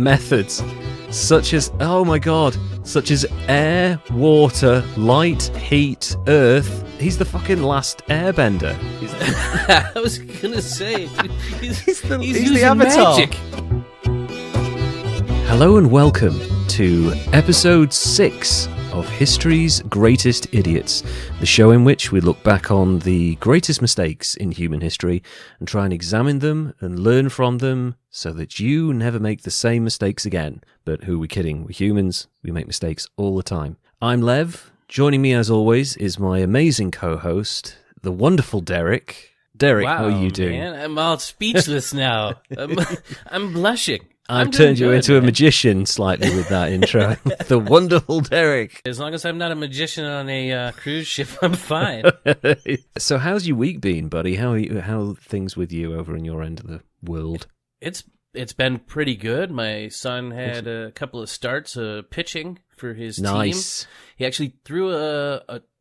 methods such as, oh my god, such as air, water, light, heat, earth. He's the fucking last airbender. I was gonna say, he's the Avatar. Magic. Hello and welcome to episode 6 of History's Greatest Idiots, the show in which we look back on the greatest mistakes in human history and try and examine them and learn from them so that you never make the same mistakes again. But who are we kidding? We're humans. We make mistakes all the time. I'm Lev. Joining me as always is my amazing co-host, the wonderful Derek. Derek, wow, how are you doing? Man, I'm all speechless now. I'm blushing. I've turned you into a magician slightly with that intro. The wonderful Derek. As long as I'm not a magician on a cruise ship, I'm fine. So how's your week been, buddy? How are things with you over in your end of the world? It's been pretty good. My son had a couple of starts pitching for his team. He actually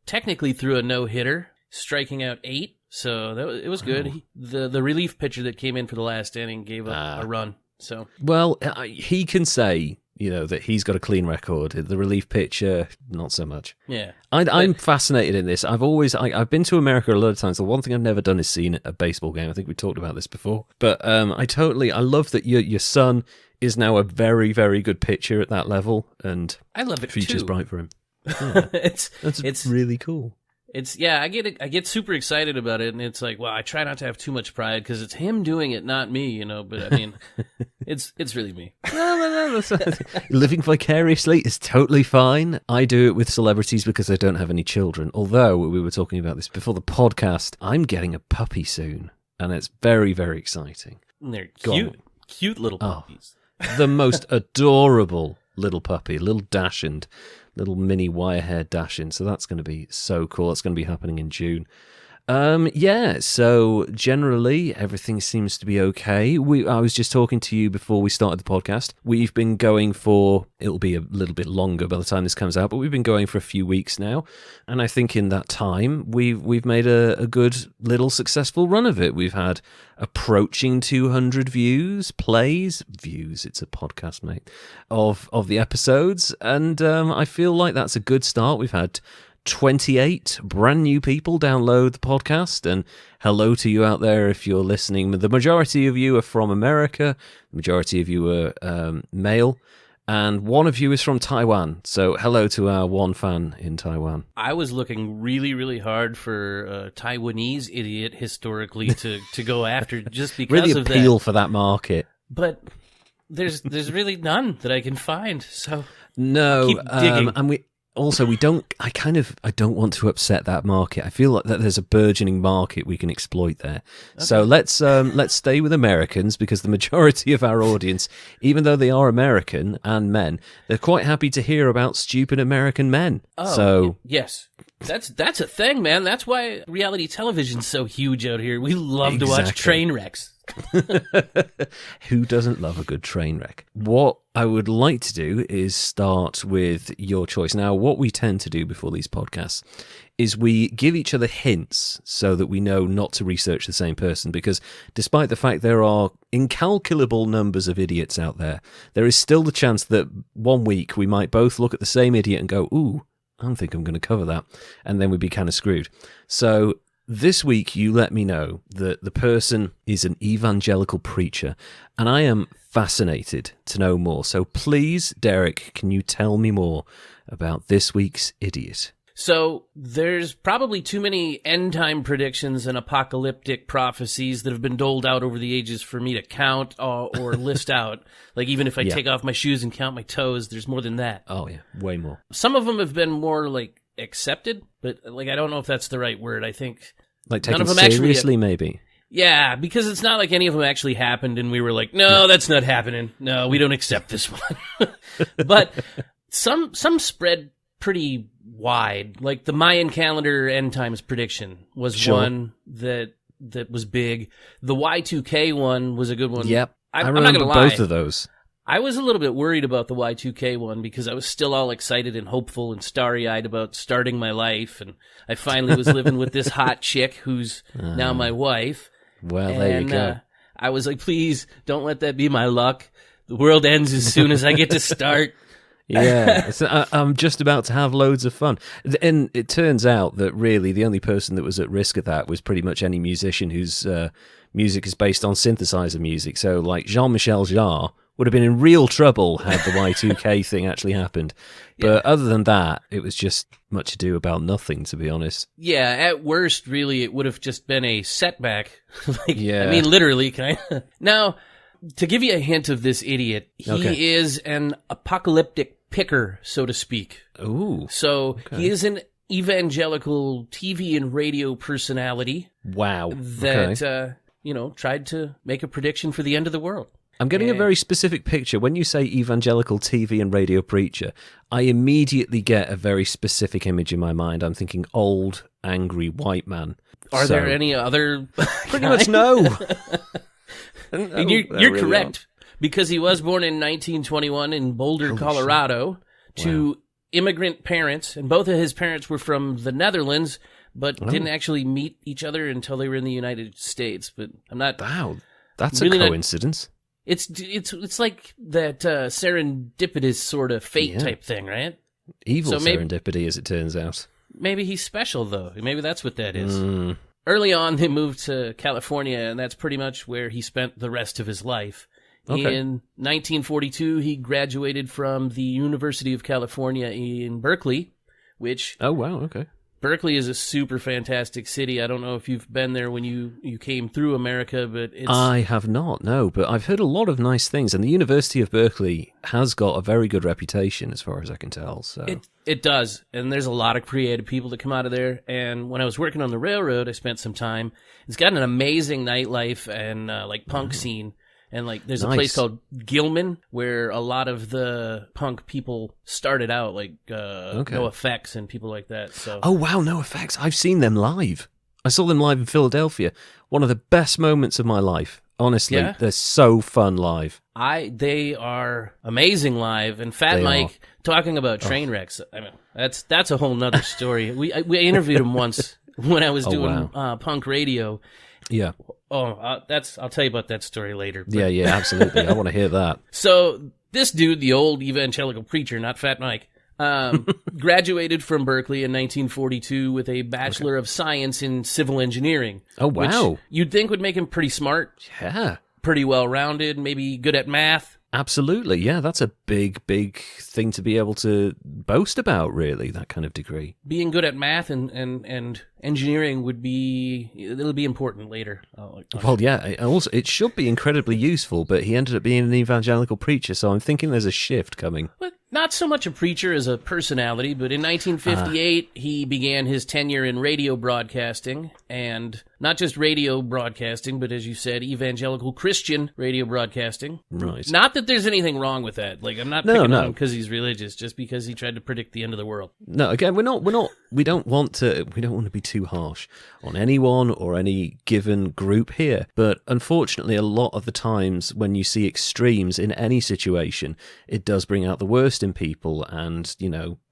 technically threw a no-hitter, striking out 8. So it was good. The relief pitcher that came in for the last inning gave up a run. So well, he can say, that he's got a clean record. The relief pitcher, not so much. Yeah, I'm fascinated in this. I've been to America a lot of times. The one thing I've never done is seen a baseball game. I think we talked about this before. But I love that your son is now a very, very good pitcher at that level, and I love it. Future's too. bright for him. Yeah. It's really cool. I get super excited about it, and it's like, well, I try not to have too much pride because it's him doing it, not me, But I mean, it's really me. No. Living vicariously is totally fine. I do it with celebrities because I don't have any children. Although we were talking about this before the podcast, I'm getting a puppy soon, and it's very, very exciting. And they're cute little puppies. The most adorable little puppy, little dachshund. Little mini wire-haired dash-in, so that's going to be so cool. That's going to be happening in June. So generally, everything seems to be okay. I was just talking to you before we started the podcast. We've been going for, it'll be a little bit longer by the time this comes out, but we've been going for a few weeks now, and I think in that time, we've made a good little successful run of it. We've had approaching 200 views, it's a podcast, mate, of the episodes, and I feel like that's a good start. We've had 28 brand new people download the podcast, and hello to you out there if you're listening. The majority of you are from America, the majority of you are male, and one of you is from Taiwan, so hello to our one fan in Taiwan. I was looking really, really hard for a Taiwanese idiot historically to go after just because really of that. Really appeal for that market. But there's really none that I can find, so no, I'll keep digging. And I don't want to upset that market. I feel like that there's a burgeoning market we can exploit there. Okay. So let's stay with Americans, because the majority of our audience, even though they are American and men, they're quite happy to hear about stupid American men. Oh, so yes. That's a thing, man. That's why reality television's so huge out here. We love to watch train wrecks. Who doesn't love a good train wreck? What I would like to do is start with your choice. Now, what we tend to do before these podcasts is we give each other hints so that we know not to research the same person, because despite the fact there are incalculable numbers of idiots out there, there is still the chance that one week we might both look at the same idiot and go, ooh, I don't think I'm going to cover that, and then we'd be kind of screwed. So this week, you let me know that the person is an evangelical preacher, and I am fascinated to know more. So please, Derek, can you tell me more about this week's idiot? So there's probably too many end-time predictions and apocalyptic prophecies that have been doled out over the ages for me to count or list out. Like, even if I take off my shoes and count my toes, there's more than that. Oh, yeah, way more. Some of them have been more, accepted, but, I don't know if that's the right word. I think taken none of them seriously, maybe? Yeah, because it's not like any of them actually happened, and we were like, no, that's not happening. No, we don't accept this one. But some spread pretty wide. Like the Mayan calendar end times prediction was one that was big. The Y2K one was a good one. Yep, I remember I'm not gonna lie. Both of those. I was a little bit worried about the Y2K one because I was still all excited and hopeful and starry-eyed about starting my life, and I finally was living with this hot chick who's now my wife. Well, there you go. I was like, please, don't let that be my luck. The world ends as soon as I get to start. Yeah, I'm just about to have loads of fun. And it turns out that really the only person that was at risk of that was pretty much any musician whose music is based on synthesizer music. So like Jean-Michel Jarre would have been in real trouble had the Y2K thing actually happened. But other than that, it was just much ado about nothing, to be honest. Yeah, at worst, really, it would have just been a setback. Yeah. I mean, literally, kind of. Now, to give you a hint of this idiot, he is an apocalyptic picker, so to speak. Ooh. So he is an evangelical TV and radio personality. Wow. That, tried to make a prediction for the end of the world. I'm getting a very specific picture. When you say evangelical TV and radio preacher, I immediately get a very specific image in my mind. I'm thinking old, angry white man. Are there any other? Pretty much no. And you're really correct, because he was born in 1921 in Boulder, Colorado, to immigrant parents, and both of his parents were from the Netherlands, but didn't actually meet each other until they were in the United States. But I'm not. Wow, that's really a coincidence. It's like that serendipitous sort of fate type thing, right? Evil serendipity, as it turns out. Maybe he's special, though. Maybe that's what that is. Early on, they moved to California, and that's pretty much where he spent the rest of his life. Okay. In 1942, he graduated from the University of California in Berkeley, which... Oh, wow, okay. Berkeley is a super fantastic city. I don't know if you've been there when you came through America, but it's... I have not, no, but I've heard a lot of nice things, and the University of Berkeley has got a very good reputation, as far as I can tell. So It does, and there's a lot of creative people that come out of there, and when I was working on the railroad, I spent some time. It's got an amazing nightlife and punk scene. And there's a place called Gilman where a lot of the punk people started out, No Effects and people like that. So. Oh wow, No Effects! I've seen them live. I saw them live in Philadelphia. One of the best moments of my life. Honestly, they're so fun live. They are amazing live. And Fat Mike talking about train wrecks. I mean, that's a whole nother story. We interviewed him once when I was doing punk radio. Yeah. I'll tell you about that story later. But. Yeah, absolutely. I want to hear that. So this dude, the old evangelical preacher, not Fat Mike, graduated from Berkeley in 1942 with a Bachelor of Science in Civil Engineering. Oh, wow. Which you'd think would make him pretty smart. Yeah. Pretty well-rounded, maybe good at math. Absolutely, yeah. That's a big thing to be able to boast about, really, that kind of degree. Being good at math and engineering it'll be important later. Well, yeah, also, it should be incredibly useful, but he ended up being an evangelical preacher, so I'm thinking there's a shift coming. But not so much a preacher as a personality, but in 1958, he began his tenure in radio broadcasting, and not just radio broadcasting, but as you said, evangelical Christian radio broadcasting. Right. Not that there's anything wrong with that. I'm not picking on him because he's religious, just because he tried to predict the end of the world. No, again, we don't want to be too harsh on anyone or any given group here. But unfortunately, a lot of the times when you see extremes in any situation, it does bring out the worst in people, and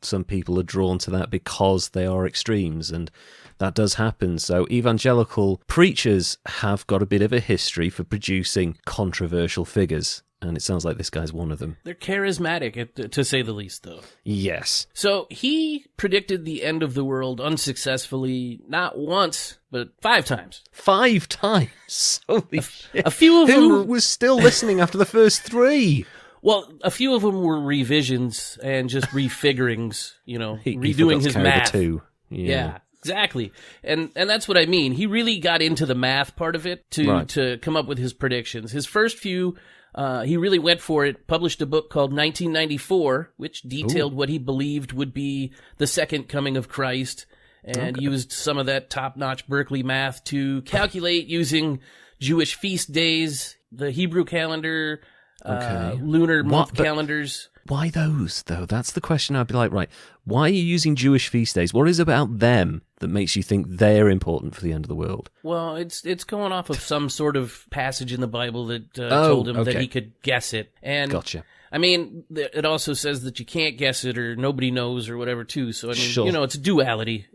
some people are drawn to that because they are extremes, and that does happen. So evangelical preachers have got a bit of a history for producing controversial figures, and it sounds like this guy's one of them. They're charismatic, to say the least, though. Yes. So he predicted the end of the world unsuccessfully, not once, but 5 times. 5 times? Holy shit. A few of them... Who was still listening after the first 3? Well, a few of them were revisions and just refigurings, he redoing his math. Too. Yeah, exactly. And that's what I mean. He really got into the math part of it to come up with his predictions. His first few, he really went for it, published a book called 1994, which detailed what he believed would be the second coming of Christ, and used some of that top-notch Berkeley math to calculate using Jewish feast days, the Hebrew calendar, lunar month calendars. Why those, though? That's the question. I'd be like, right, why are you using Jewish feast days? What is it about them that makes you think they're important for the end of the world? Well, it's going off of some sort of passage in the Bible that told him that he could guess it. And gotcha. I mean, it also says that you can't guess it or nobody knows or whatever, too. So, I mean, sure. It's a duality.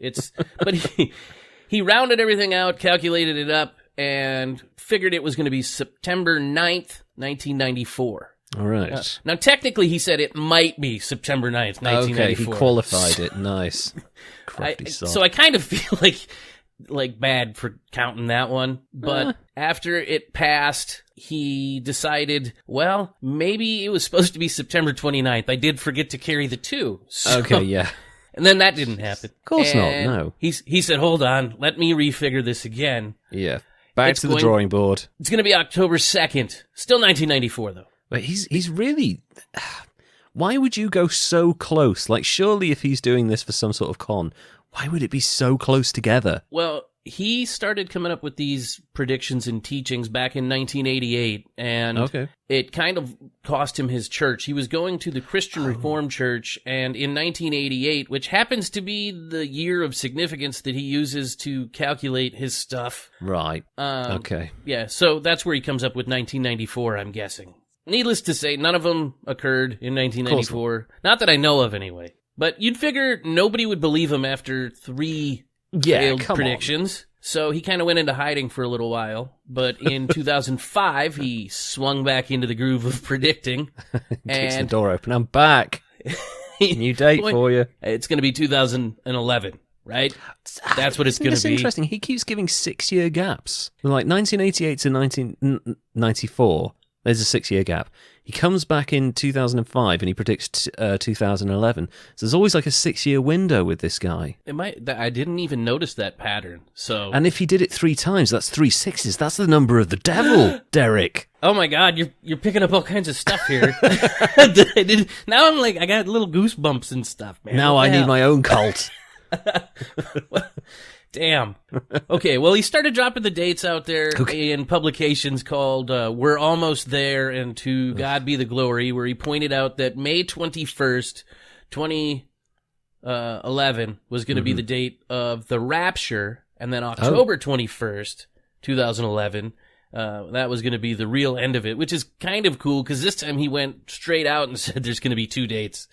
But he rounded everything out, calculated it up, and figured it was going to be September 9th, 1994. All right. Now, technically, he said it might be September 9th, 1994. Okay, he qualified it. Nice. Crafty sod. So I kind of feel like bad for counting that one. But after it passed, he decided, well, maybe it was supposed to be September 29th. I did forget to carry the 2. So, Okay, yeah. And then that didn't happen. Of course not, no. He said, hold on, let me refigure this again. Yeah. Back to the drawing board. It's going to be October 2nd. Still 1994, though. But he's really... Why would you go so close? Like, surely if he's doing this for some sort of con, why would it be so close together? Well, he started coming up with these predictions and teachings back in 1988, and it kind of cost him his church. He was going to the Christian Reformed Church, and in 1988, which happens to be the year of significance that he uses to calculate his stuff. Right. Okay. Yeah, so that's where he comes up with 1994, I'm guessing. Needless to say, none of them occurred in 1994. Not that I know of, anyway. But you'd figure nobody would believe him after 3 failed predictions. So he kind of went into hiding for a little while. But in 2005, he swung back into the groove of predicting. Kicks the door open. I'm back. New date for you. It's going to be 2011, right? That's what it's going to be. It's interesting. He keeps giving 6-year gaps. Like 1988 to 1994. There's a 6-year gap. He comes back in 2005 and he predicts 2011. So there's always like a 6-year window with this guy. I didn't even notice that pattern. So, and if he did it 3 times, that's 3 6s. That's the number of the devil, Derek. Oh my God, you're picking up all kinds of stuff here. Now I'm like, I got little goosebumps and stuff, man. Now I need my own cult. Damn. Okay, well, he started dropping the dates out there in publications called We're Almost There and To God Be the Glory, where he pointed out that May 21st, 2011 was going to be the date of the rapture, and then October 21st, 2011, that was going to be the real end of it, which is kind of cool, because this time he went straight out and said there's going to be 2 dates.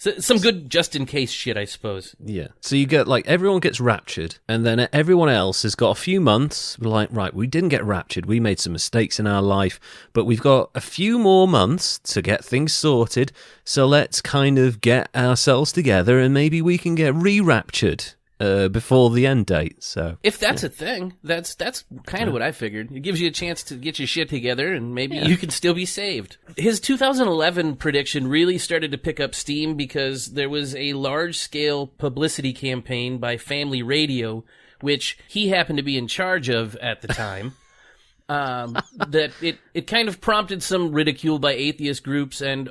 So, some good just-in-case shit, I suppose. Yeah. So you get, like, everyone gets raptured, and then everyone else has got a few months, like, right, we didn't get raptured, we made some mistakes in our life, but we've got a few more months to get things sorted, so let's kind of get ourselves together, and maybe we can get re-raptured before the end date. So if that's a thing, that's kind of what I figured. It gives you a chance to get your shit together, and maybe you can still be saved. His 2011 prediction really started to pick up steam because there was a large-scale publicity campaign by Family Radio, which he happened to be in charge of at the time. That it kind of prompted some ridicule by atheist groups and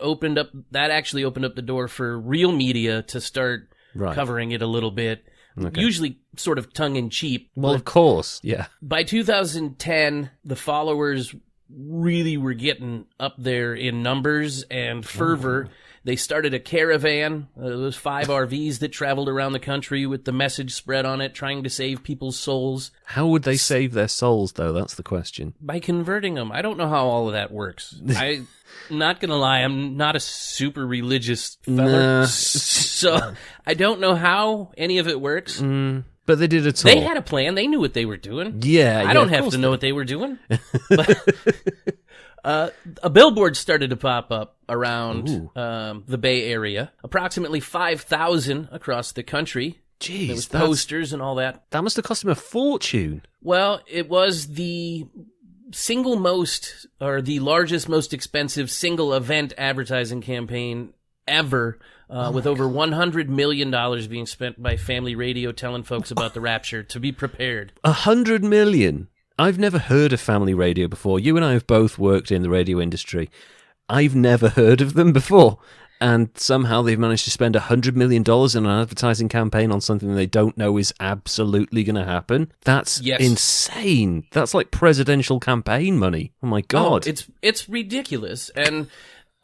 actually opened up the door for real media to start covering it a little bit. Okay. Usually sort of tongue-in-cheek. Well, of course, yeah. By 2010, the followers really were getting up there in numbers and fervor. They started a caravan. Those 5 RVs that traveled around the country with the message spread on it, trying to save people's souls. How would they save their souls, though? That's the question. By converting them. I don't know how all of that works. I'm not going to lie, I'm not a super religious fella. So I don't know how any of it works. But they did it all. They had a plan. They knew what they were doing. Yeah, I don't have to know what they were doing. But, a billboard started to pop up around the Bay Area. Approximately 5,000 across the country. Jeez, there was posters and all that. That must have cost him a fortune. Well, it was the the largest, most expensive single event advertising campaign ever, with over $100 million being spent by Family Radio telling folks about the rapture to be prepared. $100 million? I've never heard of Family Radio before. You and I have both worked in the radio industry. I've never heard of them before. And somehow they've managed to spend $100 million in an advertising campaign on something they don't know is absolutely going to happen. That's insane. That's like presidential campaign money. Oh my God. Oh, it's ridiculous. And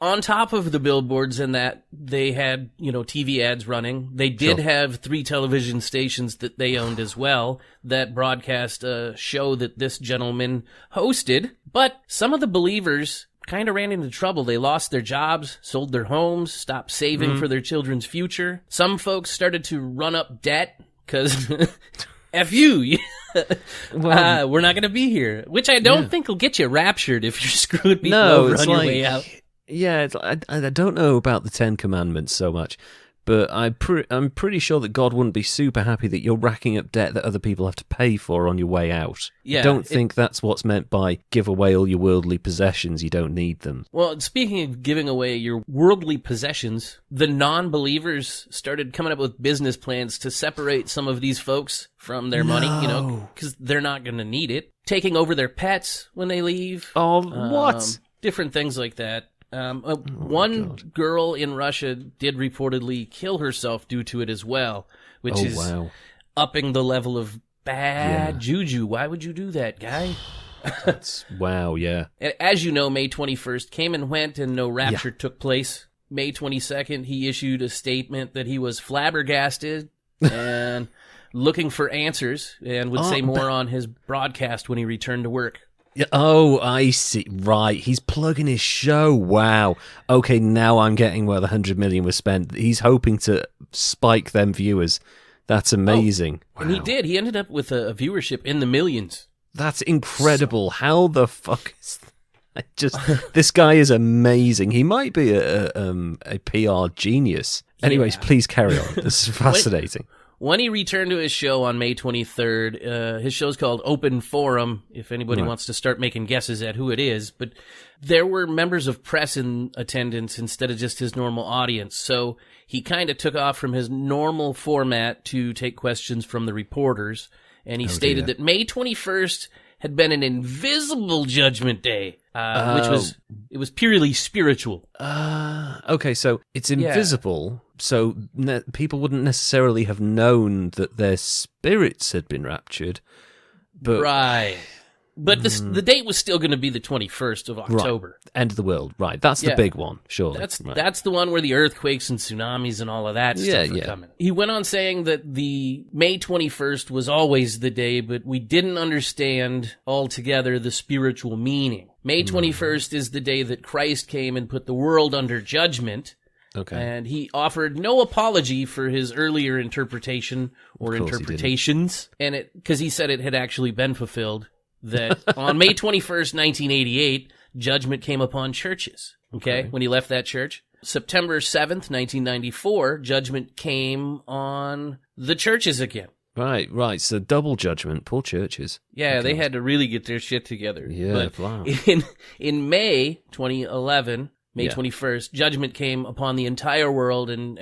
on top of the billboards and that, they had, TV ads running. They did have 3 television stations that they owned as well that broadcast a show that this gentleman hosted. But some of the believers kind of ran into trouble. They lost their jobs, sold their homes, stopped saving for their children's future. Some folks started to run up debt because F you. We're not going to be here. Which I don't think will get you raptured if you're screwing people over on your way out. Yeah, I don't know about the Ten Commandments so much, but I'm pretty sure that God wouldn't be super happy that you're racking up debt that other people have to pay for on your way out. Yeah, I don't think that's what's meant by give away all your worldly possessions, you don't need them. Well, speaking of giving away your worldly possessions, the non-believers started coming up with business plans to separate some of these folks from their money, because they're not going to need it. Taking over their pets when they leave. Oh, what? Different things like that. One girl in Russia did reportedly kill herself due to it as well, which is upping the level of bad juju. Why would you do that, guy? Wow, yeah. As you know, May 21st came and went and no rapture took place. May 22nd, he issued a statement that he was flabbergasted and looking for answers and would say more on his broadcast when he returned to work. Yeah, oh, I see. Right. He's plugging his show. Wow. Okay, now I'm getting where the 100 million was spent. He's hoping to spike them viewers. That's amazing. Wow. And he did. He ended up with a viewership in the millions. That's incredible. How the fuck is that? This guy is amazing. He might be a PR genius. Anyways, please carry on. This is fascinating. When he returned to his show on May 23rd, his show's called Open Forum, if anybody wants to start making guesses at who it is, but there were members of press in attendance instead of just his normal audience, so he kind of took off from his normal format to take questions from the reporters, and he stated that May 21st had been an invisible judgment day, which was purely spiritual. Okay, so it's invisible, so people wouldn't necessarily have known that their spirits had been raptured. But right. But the date was still going to be the 21st of October. Right. End of the world. Right. That's the big one, sure. That's the one where the earthquakes and tsunamis and all of that stuff are coming. He went on saying that the May 21st was always the day, but we didn't understand altogether the spiritual meaning. May 21st is the day that Christ came and put the world under judgment. Okay. And he offered no apology for his earlier interpretation or interpretations, and because he said it had actually been fulfilled. That on May 21st, 1988, judgment came upon churches, okay, when he left that church. September 7th, 1994, judgment came on the churches again. Right. So double judgment, poor churches. Yeah, they had to really get their shit together. Yeah, but wow. In May 2011, May 21st, judgment came upon the entire world, and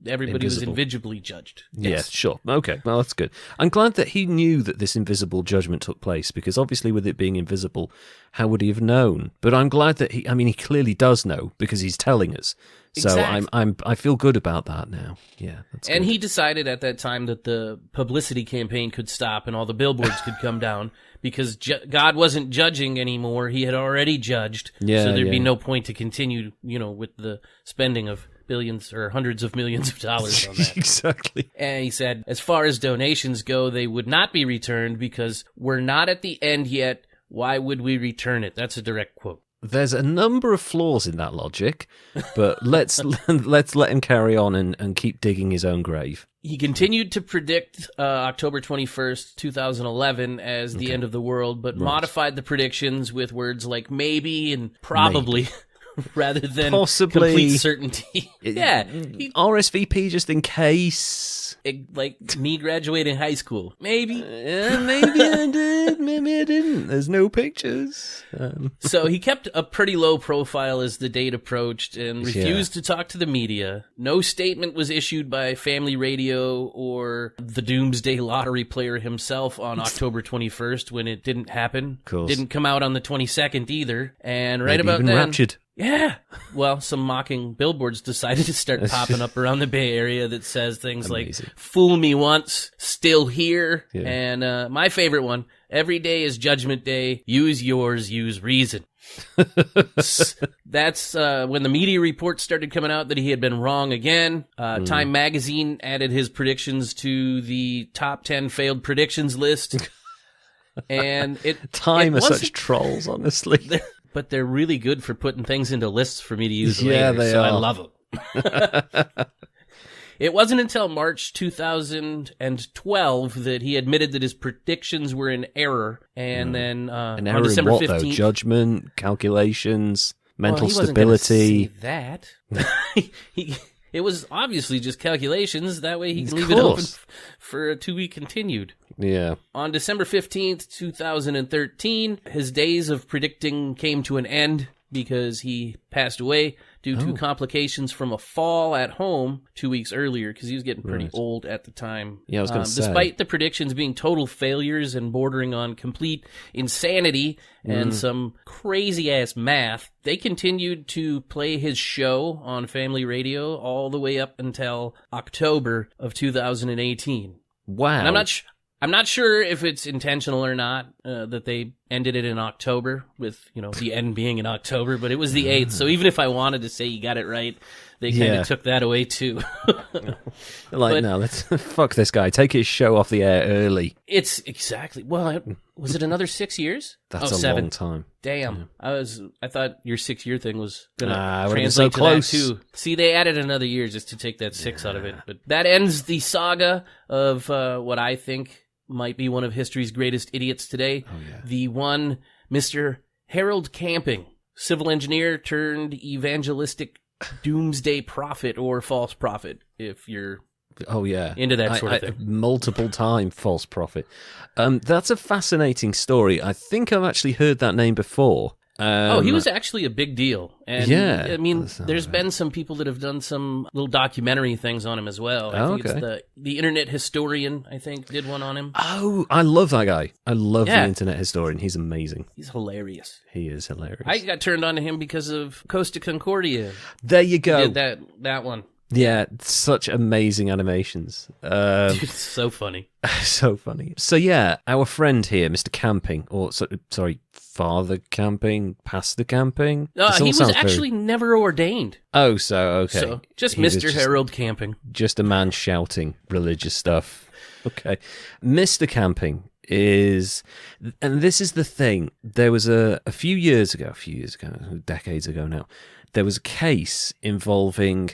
everybody was invisibly judged. Yes, sure. Okay, well, that's good. I'm glad that he knew that this invisible judgment took place, because obviously with it being invisible, how would he have known? But I'm glad that he clearly does know, because he's telling us. So exactly. I feel good about that now. Yeah, that's good. And he decided at that time that the publicity campaign could stop and all the billboards could come down, because God wasn't judging anymore. He had already judged. So there'd be no point to continue, with the spending of billions or hundreds of millions of dollars on that. Exactly. And he said, as far as donations go, they would not be returned because we're not at the end yet. Why would we return it? That's a direct quote. There's a number of flaws in that logic, but let's let him carry on and keep digging his own grave. He continued to predict October 21st, 2011 as the end of the world, but modified the predictions with words like maybe and probably rather than possibly complete certainty. RSVP just in case. Like me graduating high school. Maybe. Maybe I did. Maybe I didn't. There's no pictures. So he kept a pretty low profile as the date approached and refused to talk to the media. No statement was issued by Family Radio or the Doomsday lottery player himself on October 21st when it didn't happen. Didn't come out on the 22nd either. And right about then... raptured. Yeah. Well, some mocking billboards decided to start popping up around the Bay Area that says things like, fool me once, still here. Yeah. And my favorite one, every day is Judgment Day, use yours, use reason. That's when the media reports started coming out that he had been wrong again. Time Magazine added his predictions to the top 10 failed predictions list. And Time are such trolls, honestly. But they're really good for putting things into lists for me to use later, they are. I love them. It wasn't until March 2012 that he admitted that his predictions were in error, and then an on error December in what, 15th... though? Judgment, calculations, mental he wasn't gonna stability. say that. It was obviously just calculations. That way he can Of leave it open course. for a 2-week continued. Yeah. On December 15th, 2013, his days of predicting came to an end because he passed away due to complications from a fall at home 2 weeks earlier, because he was getting pretty old at the time. Yeah, I was going to say. Despite the predictions being total failures and bordering on complete insanity and some crazy-ass math, they continued to play his show on family radio all the way up until October of 2018. Wow. And I'm not sure if it's intentional or not that they ended it in October with, the end being in October, but it was the 8th. So even if I wanted to say you got it right, they kind of took that away too. No, let's fuck this guy. Take his show off the air early. It's exactly. Well, was it another 6 years? That's a 7. long time. Damn. Yeah. I thought your 6-year thing was going to we're translate so to that close. too. See, they added another year just to take that 6 out of it. But that ends the saga of what I think might be one of history's greatest idiots today. Oh, yeah. The one, Mr. Harold Camping, civil engineer turned evangelistic doomsday prophet or false prophet, if you're into that sort of thing. Multiple time false prophet. That's a fascinating story. I think I've actually heard that name before. He was actually a big deal. And yeah. I mean, there's been some people that have done some little documentary things on him as well. I think it's the Internet Historian, I think, did one on him. Oh, I love that guy. I love the Internet Historian. He's amazing. He's hilarious. He is hilarious. I got turned on to him because of Costa Concordia. There you go. He did that one. Yeah, such amazing animations. Dude, it's so funny. So funny. So yeah, our friend here, Mr. Camping, Father Camping, Pastor Camping. He was actually never ordained. Oh, so okay. So just Mr. Harold Camping. Just a man shouting religious stuff. Okay. Mr. Camping is, and this is the thing, there was a few years ago, decades ago now, there was a case involving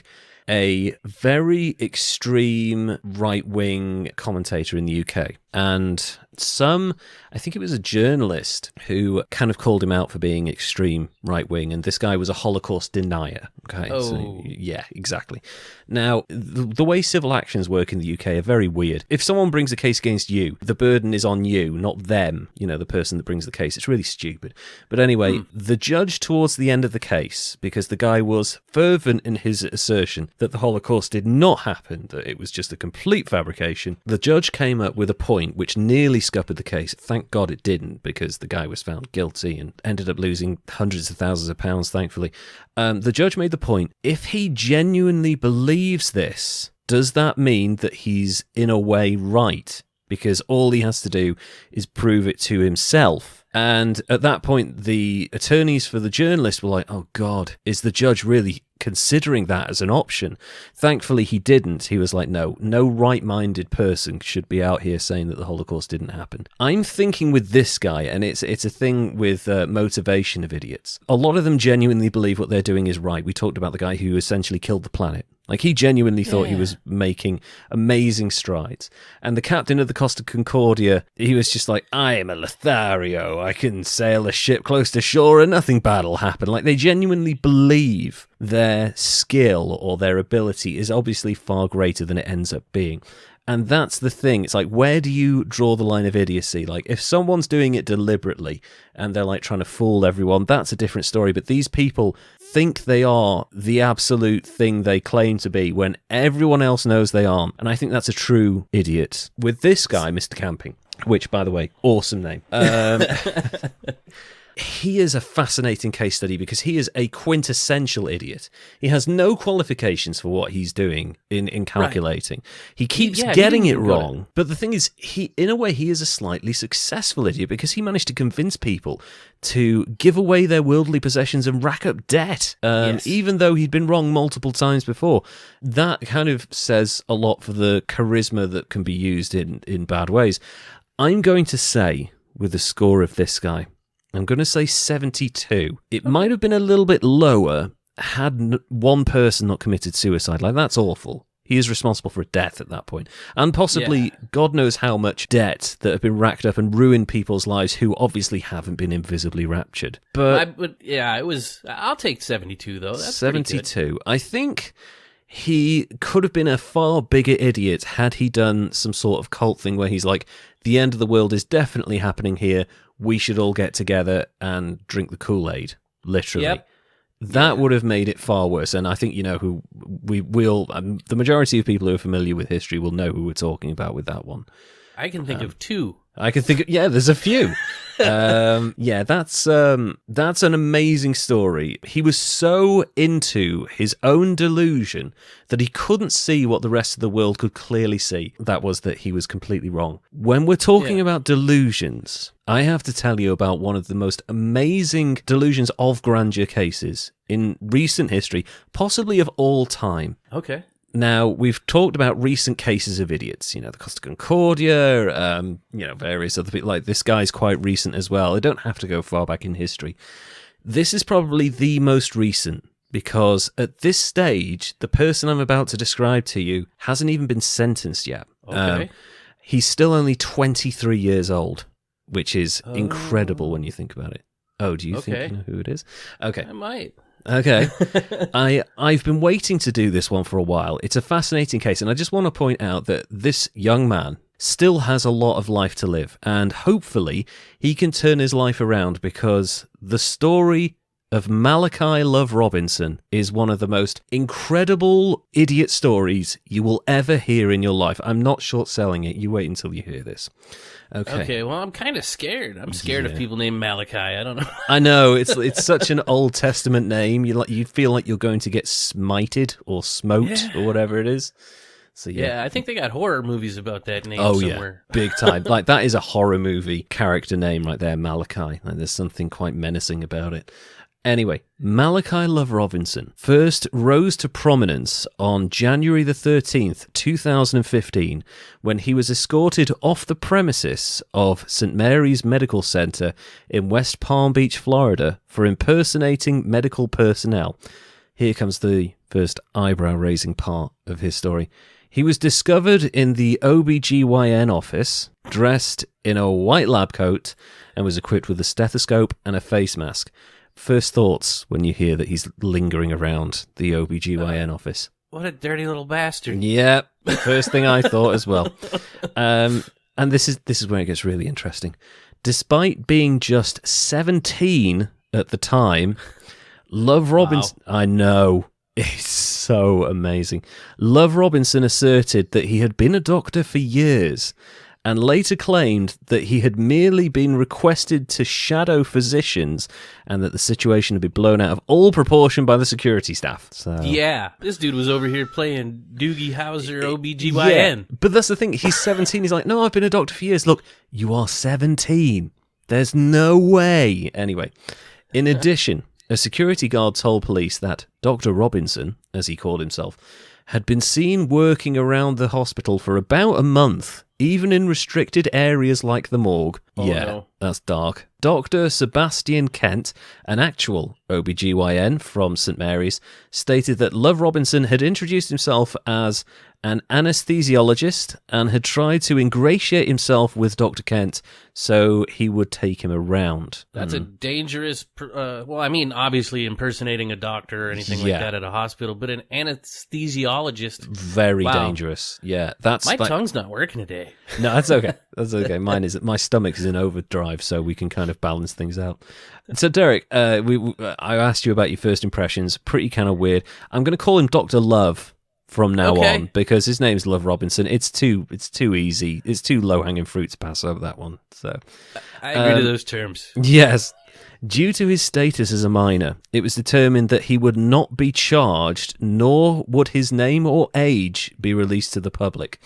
a very extreme right-wing commentator in the UK. And I think it was a journalist who kind of called him out for being extreme right-wing, and this guy was a Holocaust denier. Okay, So, yeah, exactly. Now, the way civil actions work in the UK are very weird. If someone brings a case against you, the burden is on you, not them, the person that brings the case. It's really stupid. But anyway, the judge towards the end of the case, because the guy was fervent in his assertion that the Holocaust did not happen, that it was just a complete fabrication, the judge came up with a point which nearly scuppered the case. Thank God it didn't, because the guy was found guilty and ended up losing hundreds of thousands of pounds, thankfully. The judge made the point, if he genuinely believes this, does that mean that he's in a way right? Because all he has to do is prove it to himself. And at that point, the attorneys for the journalist were like, oh God, is the judge really considering that as an option? Thankfully, he didn't. He was like, no right-minded person should be out here saying that the Holocaust didn't happen. I'm thinking with this guy, and it's a thing with motivation of idiots. A lot of them genuinely believe what they're doing is right. We talked about the guy who essentially killed the planet. Like, he genuinely thought he was making amazing strides. And the captain of the Costa Concordia, he was just like, I am a Lothario. I can sail a ship close to shore and nothing bad will happen. Like, they genuinely believe their skill or their ability is obviously far greater than it ends up being. And that's the thing. It's like, where do you draw the line of idiocy? Like, if someone's doing it deliberately and they're like trying to fool everyone, that's a different story. But these people think they are the absolute thing they claim to be when everyone else knows they aren't. And I think that's a true idiot. With this guy, Mr. Camping, which, by the way, awesome name. He is a fascinating case study because he is a quintessential idiot. He has no qualifications for what he's doing in calculating. Right. He keeps getting it wrong. But the thing is, in a way, he is a slightly successful idiot because he managed to convince people to give away their worldly possessions and rack up debt, even though he'd been wrong multiple times before. That kind of says a lot for the charisma that can be used in bad ways. I'm going to say, with the score of this guy, I'm going to say 72. It might have been a little bit lower had one person not committed suicide. Like, that's awful. He is responsible for a death at that point. And possibly, God knows how much debt that have been racked up and ruined people's lives who obviously haven't been invisibly raptured. But it was... I'll take 72, though. That's 72. I think he could have been a far bigger idiot had he done some sort of cult thing where he's like, the end of the world is definitely happening here. We should all get together and drink the Kool-Aid, literally. Yep. That would have made it far worse. And I think, who the majority of people who are familiar with history will know who we're talking about with that one. I can think of two. I can think of, there's a few. That's an amazing story. He was so into his own delusion that he couldn't see what the rest of the world could clearly see. That was that he was completely wrong. When we're talking about delusions, I have to tell you about one of the most amazing delusions of grandeur cases in recent history, possibly of all time. Okay. Now, we've talked about recent cases of idiots, the Costa Concordia, various other people. Like, this guy's quite recent as well. They don't have to go far back in history. This is probably the most recent, because at this stage, the person I'm about to describe to you hasn't even been sentenced yet. Okay. He's still only 23 years old, which is incredible when you think about it. Oh, do you think you know who it is? Okay. I might. Okay. I've been waiting to do this one for a while. It's a fascinating case, and I just want to point out that this young man still has a lot of life to live, and hopefully he can turn his life around, because the story of Malachi Love Robinson is one of the most incredible idiot stories you will ever hear in your life. I'm not short-selling it. You wait until you hear this. Okay, well, I'm kind of scared. I'm scared of people named Malachi. I don't know. I know, it's such an Old Testament name. You feel like you're going to get smited or smoked or whatever it is. So yeah, I think they got horror movies about that name somewhere. Yeah, big time. Like, that is a horror movie character name right there, Malachi. Like, there's something quite menacing about it. Anyway, Malachi Love Robinson first rose to prominence on January the 13th, 2015, when he was escorted off the premises of St. Mary's Medical Center in West Palm Beach, Florida, for impersonating medical personnel. Here comes the first eyebrow-raising part of his story. He was discovered in the OBGYN office, dressed in a white lab coat, and was equipped with a stethoscope and a face mask. First thoughts when you hear that he's lingering around the OBGYN office. What a dirty little bastard. Yeah, first thing I thought as well. And this is where it gets really interesting. Despite being just 17 at the time, Love Robinson... Wow. I know. It's so amazing. Love Robinson asserted that he had been a doctor for years, and later claimed that he had merely been requested to shadow physicians, and that the situation had been blown out of all proportion by the security staff. So yeah, this dude was over here playing Doogie Howser OBGYN. Yeah, but that's the thing. He's 17. He's like, no, I've been a doctor for years. Look, you are 17. There's no way. Anyway, in addition, a security guard told police that Dr. Robinson, as he called himself, had been seen working around the hospital for about a month, even in restricted areas like the morgue. No. That's dark. Dr. Sebastian Kent, an actual OBGYN from St. Mary's, stated that Love Robinson had introduced himself as an anesthesiologist and had tried to ingratiate himself with Dr. Kent so he would take him around. That's a dangerous... obviously impersonating a doctor or anything like that at a hospital, but an anesthesiologist... Very dangerous. Yeah, that's... My tongue's not working today. No, that's okay. That's okay. Mine isn't. My stomach is in overdrive, so we can kind of balance things out. So, Derek, I asked you about your first impressions. Pretty kind of weird. I'm going to call him Dr. Love from now on, because his name's Love Robinson. It's too easy. It's too low-hanging fruit to pass over that one. So I agree to those terms. Yes. Due to his status as a minor, it was determined that he would not be charged, nor would his name or age be released to the public.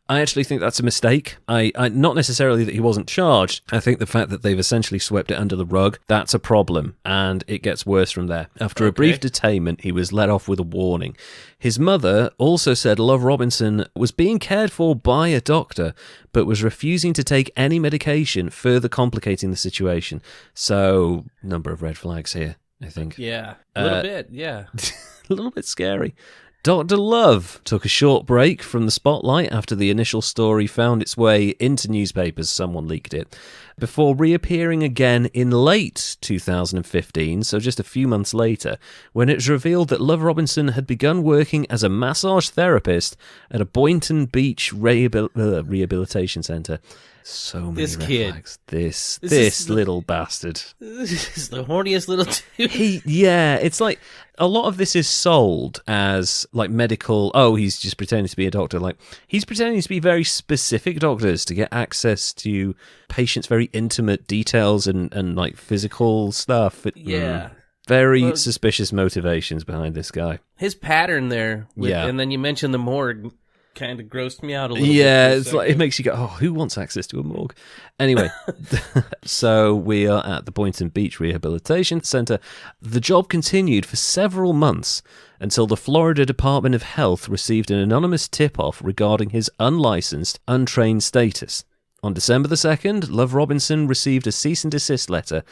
I actually think that's a mistake. I not necessarily that he wasn't charged. I think the fact that they've essentially swept it under the rug, that's a problem, and it gets worse from there. After a brief detainment, he was let off with a warning. His mother also said Love Robinson was being cared for by a doctor, but was refusing to take any medication, further complicating the situation. So, number of red flags here, I think. Yeah, a little bit, yeah. A little bit scary. Dr. Love took a short break from the spotlight after the initial story found its way into newspapers. Someone leaked it. Before reappearing again in late 2015, so just a few months later, when it was revealed that Love Robinson had begun working as a massage therapist at a Boynton Beach rehabilitation centre. So many This red kid. flags. This little bastard. This is the horniest little dude. It's like a lot of this is sold as like medical. Oh, he's just pretending to be a doctor. Like he's pretending to be very specific doctors to get access to patients' very intimate details and like physical stuff. Very suspicious motivations behind this guy. His pattern there, and then you mentioned the morgue, kind of grossed me out a little bit. Yeah, it's like it makes you go, oh, who wants access to a morgue? Anyway, so we are at the Boynton Beach Rehabilitation Centre. The job continued for several months until the Florida Department of Health received an anonymous tip-off regarding his unlicensed, untrained status. On December the 2nd, Love Robinson received a cease and desist letter.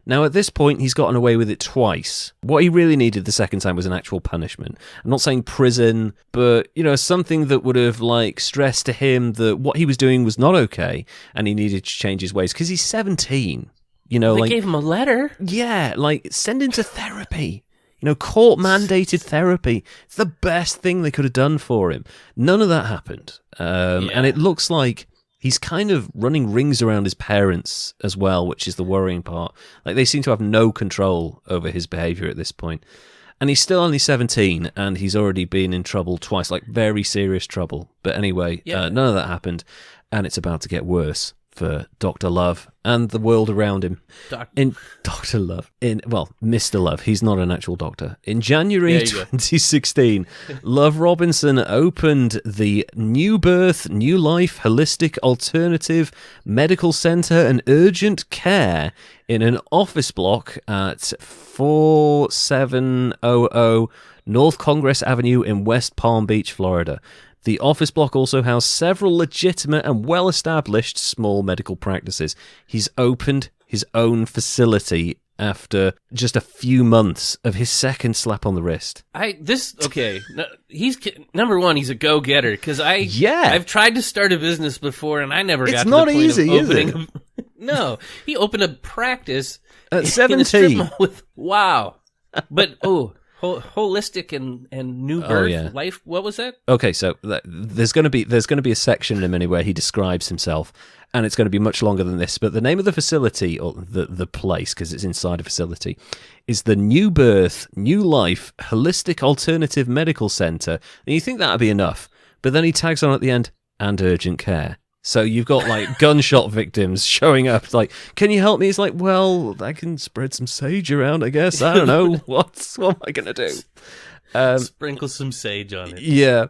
Now, at this point, he's gotten away with it twice. What he really needed the second time was an actual punishment. I'm not saying prison, but, something that would have, stressed to him that what he was doing was not okay, and he needed to change his ways, because he's 17. They gave him a letter. Yeah, send him to therapy. Court-mandated therapy. It's the best thing they could have done for him. None of that happened. And it looks like he's kind of running rings around his parents as well, which is the worrying part. They seem to have no control over his behavior at this point. And he's still only 17, and he's already been in trouble twice, very serious trouble. But anyway, none of that happened, and it's about to get worse for Dr. Love and the world around him. Dr. Love. Mr. Love. He's not an actual doctor. In January 2016, Love Robinson opened the New Birth, New Life Holistic Alternative Medical Center and Urgent Care in an office block at 4700 North Congress Avenue in West Palm Beach, Florida. The office block also housed several legitimate and well-established small medical practices. He's opened his own facility after just a few months of his second slap on the wrist. He's number one. He's a go-getter because I've tried to start a business before and I never got to the point of opening. No, he opened a practice at 17. In a strip mall wow, but holistic and new birth life. What was that? Okay, so there's going to be a section in a minute where he describes himself, and it's going to be much longer than this. But the name of the facility, or the place, because it's inside a facility, is the New Birth, New Life Holistic Alternative Medical Center. And you think that'd be enough, but then he tags on at the end, and urgent care. So you've got gunshot victims showing up. It's can you help me? He's well, I can spread some sage around, I guess. I don't know. What am I going to do? Sprinkle some sage on it. Yeah.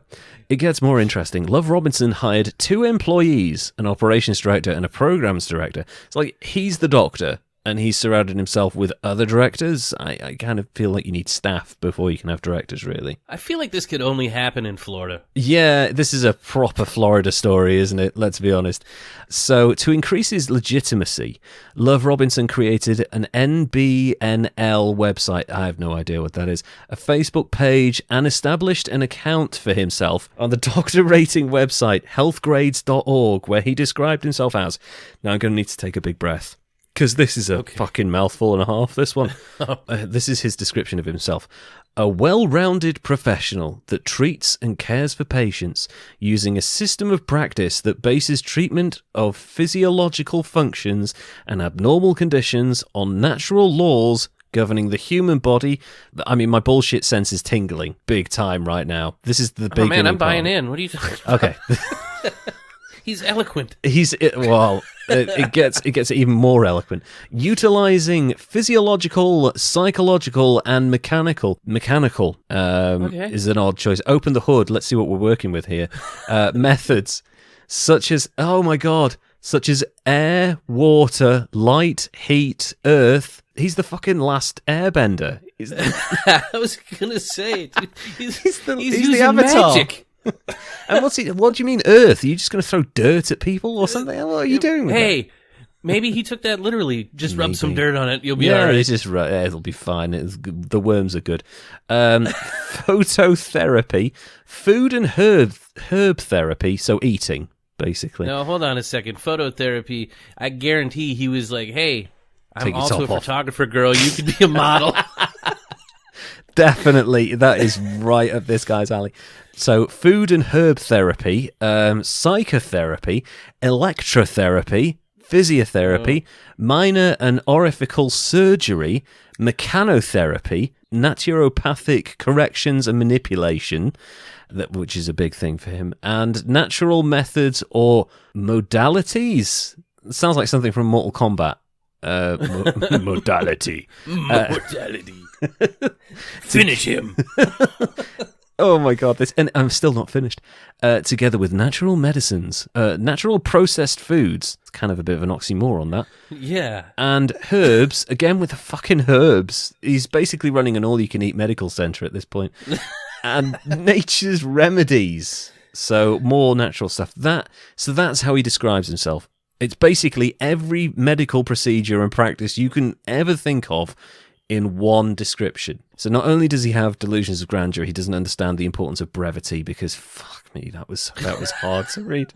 It gets more interesting. Love Robinson hired 2 employees, an operations director and a programs director. It's he's the doctor, and he's surrounded himself with other directors. I kind of feel like you need staff before you can have directors, really. I feel like this could only happen in Florida. Yeah, this is a proper Florida story, isn't it? Let's be honest. So, to increase his legitimacy, Love Robinson created an NBNL website. I have no idea what that is. A Facebook page, and established an account for himself on the doctor rating website, healthgrades.org, where he described himself as, now I'm going to need to take a big breath, because this is a fucking mouthful and a half, this one. This is his description of himself. A well-rounded professional that treats and cares for patients using a system of practice that bases treatment of physiological functions and abnormal conditions on natural laws governing the human body. I mean, my bullshit sense is tingling big time right now. This is the big... Oh, man, I'm buying in. What are you talking about? Okay. He's eloquent. It gets even more eloquent. Utilizing physiological, psychological, and mechanical is an odd choice. Open the hood. Let's see what we're working with here. Methods such as air, water, light, heat, earth. He's the fucking last airbender. I was gonna say, dude, he's using the avatar. magic. And what do you mean earth? Are you just going to throw dirt at people or something? What are you doing with that? Maybe he took that literally. Just rub some Maybe. dirt on it. You'll be all right. It's just it'll be fine. The worms are good. Phototherapy, food and herb therapy. So eating, basically. No, hold on a second. Phototherapy. I guarantee he was like, "Hey, I'm Take your also a top off." photographer, girl. You could be a model." Definitely, that is right up this guy's alley. So, food and herb therapy, psychotherapy, electrotherapy, physiotherapy, minor and orifical surgery, mechanotherapy, naturopathic corrections and manipulation, which is a big thing for him, and natural methods or modalities. Sounds like something from Mortal Kombat. Modality. Mortality. Finish him. Oh my god, and I'm still not finished. Together with natural medicines, natural processed foods. It's kind of a bit of an oxymoron, that. Yeah. And herbs, again with the fucking herbs. He's basically running an all-you-can-eat medical centre at this point. And nature's remedies. So more natural stuff. So that's how he describes himself. It's basically every medical procedure and practice you can ever think of in one description. So not only does he have delusions of grandeur, he doesn't understand the importance of brevity because, fuck me, that was hard to read.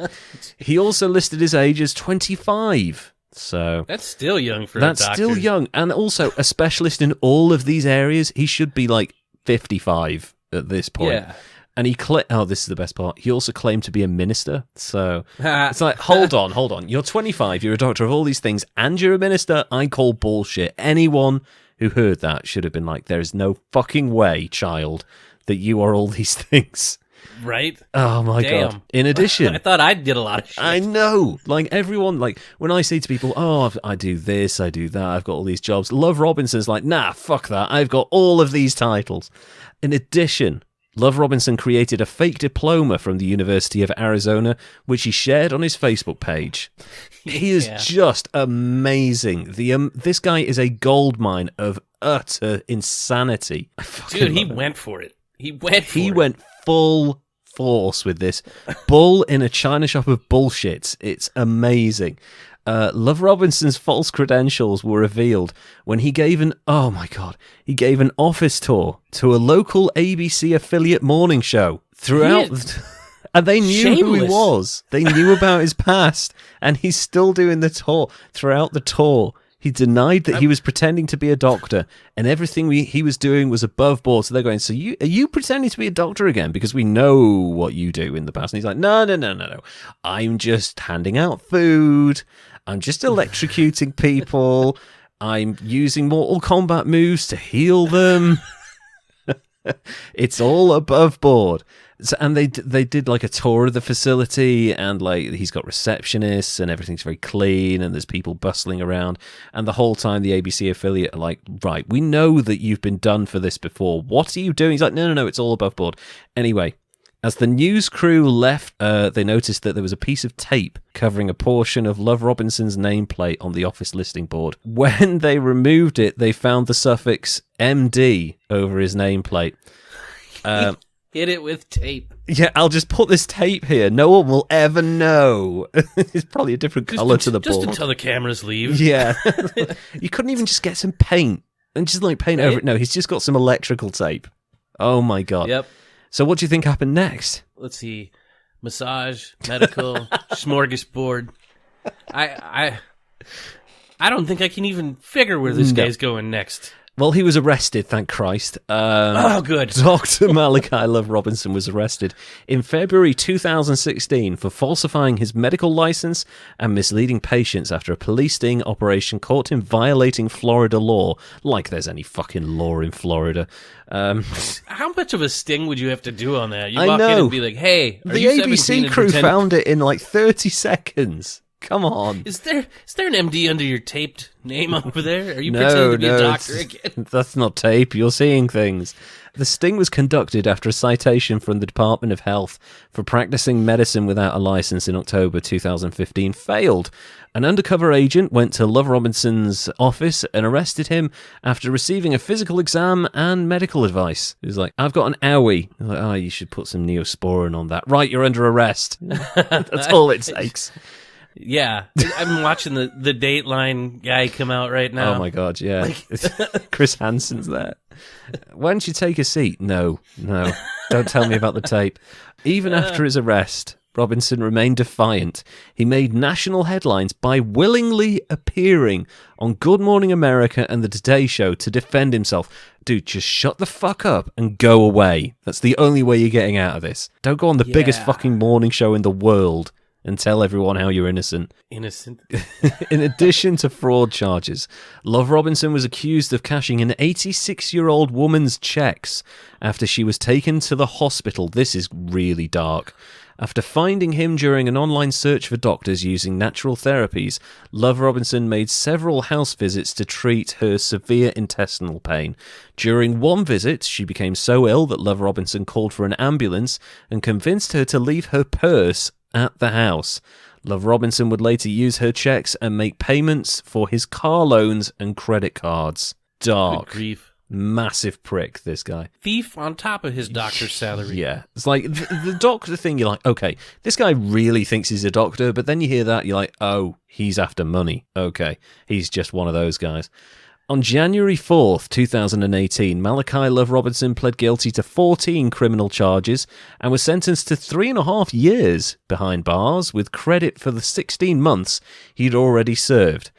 He also listed his age as 25. So that's still young for a that's doctor. still young. And also a specialist in all of these areas. He should be like 55 at this point. Yeah. And this is the best part. He also claimed to be a minister. So it's like, hold on. You're 25. You're a doctor of all these things, and you're a minister. I call bullshit. Anyone who heard that should have been like, there is no fucking way, child, that you are all these things. Right? Oh my God. In addition, I thought I did a lot of shit. I know. Like everyone, like when I say to people, oh, I do this, I do that, I've got all these jobs. Love Robinson's like, nah, fuck that. I've got all of these titles. In addition, Love Robinson created a fake diploma from the University of Arizona, which he shared on his Facebook page. He is just amazing. This guy is a goldmine of utter insanity. Dude, he went for it. He went full force with this. Bull in a china shop of bullshit. It's amazing. Love Robinson's false credentials were revealed when he gave an office tour to a local ABC affiliate morning show and they knew who he was. They knew about his past, and he's still doing the tour. Throughout the tour, he denied that he was pretending to be a doctor, and everything he was doing was above board. So they're going, so are you pretending to be a doctor again? Because we know what you do in the past. And he's like, no. I'm just handing out food. I'm just electrocuting people. I'm using Mortal Kombat moves to heal them. It's all above board. So, and they did like a tour of the facility, and like he's got receptionists and everything's very clean, and there's people bustling around, and the whole time the ABC affiliate are like, right, we know that you've been done for this before. What are you doing? He's like, no, it's all above board. Anyway, as the news crew left, they noticed that there was a piece of tape covering a portion of Love Robinson's nameplate on the office listing board. When they removed it, they found the suffix MD over his nameplate. Hit it with tape. Yeah, I'll just put this tape here. No one will ever know. It's probably a different colour to the board. Just until the cameras leave. Yeah. You couldn't even just get some paint and just like paint over it. No, he's just got some electrical tape. Oh my God. Yep. So what do you think happened next? Let's see. Massage, medical, smorgasbord. I don't think I can even figure where this guy's going next. Well, he was arrested, thank Christ. Good. Dr. Malachi Love Robinson was arrested in February 2016 for falsifying his medical license and misleading patients after a police sting operation caught him violating Florida law. Like there's any fucking law in Florida. How much of a sting would you have to do on that? You I walk know. in and be like, hey, are the you ABC 17 and crew pretend- found it in like 30 seconds. Come on. Is there an MD under your taped name over there? Are you pretending to be a doctor again? That's not tape. You're seeing things. The sting was conducted after a citation from the Department of Health for practicing medicine without a license in October 2015 failed. An undercover agent went to Love Robinson's office and arrested him after receiving a physical exam and medical advice. He was like, I've got an owie. Like, oh, you should put some Neosporin on that. Right, you're under arrest. That's all it takes. Yeah, I'm watching the Dateline guy come out right now. Oh my God, yeah. Chris Hansen's there. Why don't you take a seat? No. Don't tell me about the tape. Even after his arrest, Robinson remained defiant. He made national headlines by willingly appearing on Good Morning America and the Today Show to defend himself. Dude, just shut the fuck up and go away. That's the only way you're getting out of this. Don't go on the biggest fucking morning show in the world and tell everyone how you're innocent. Innocent. In addition to fraud charges, Lev Robinson was accused of cashing an 86-year-old woman's checks after she was taken to the hospital. This is really dark. After finding him during an online search for doctors using natural therapies, Lev Robinson made several house visits to treat her severe intestinal pain. During one visit, she became so ill that Lev Robinson called for an ambulance and convinced her to leave her purse at the house. Lev Robinson would later use her checks and make payments for his car loans and credit cards. Dark. Good grief. Massive prick, this guy. Thief on top of his doctor's salary. Yeah. It's like the doctor thing, you're like, okay, this guy really thinks he's a doctor, but then you hear that, you're like, oh, he's after money. Okay, he's just one of those guys. On January 4th, 2018, Malachi Lev Robinson pled guilty to 14 criminal charges and was sentenced to 3.5 years behind bars, with credit for the 16 months he'd already served.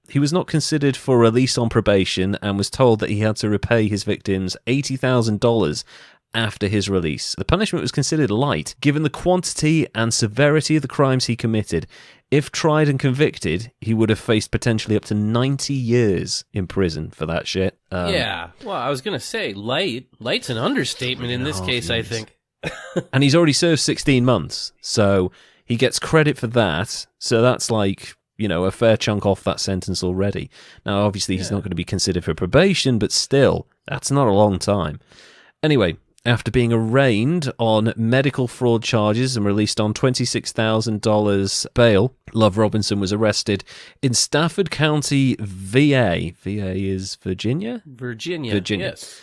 He was not considered for release on probation and was told that he had to repay his victims $80,000 after his release. The punishment was considered light, given the quantity and severity of the crimes he committed. If tried and convicted, he would have faced potentially up to 90 years in prison for that shit. Yeah, well, I was going to say, light's an understatement in this case, I think. And he's already served 16 months, so he gets credit for that. So that's like, you know, a fair chunk off that sentence already. Now, obviously, he's not going to be considered for probation, but still, that's not a long time. Anyway, after being arraigned on medical fraud charges and released on $26,000 bail, Lev Robinson was arrested in Stafford County, VA. VA is Virginia? Virginia, yes.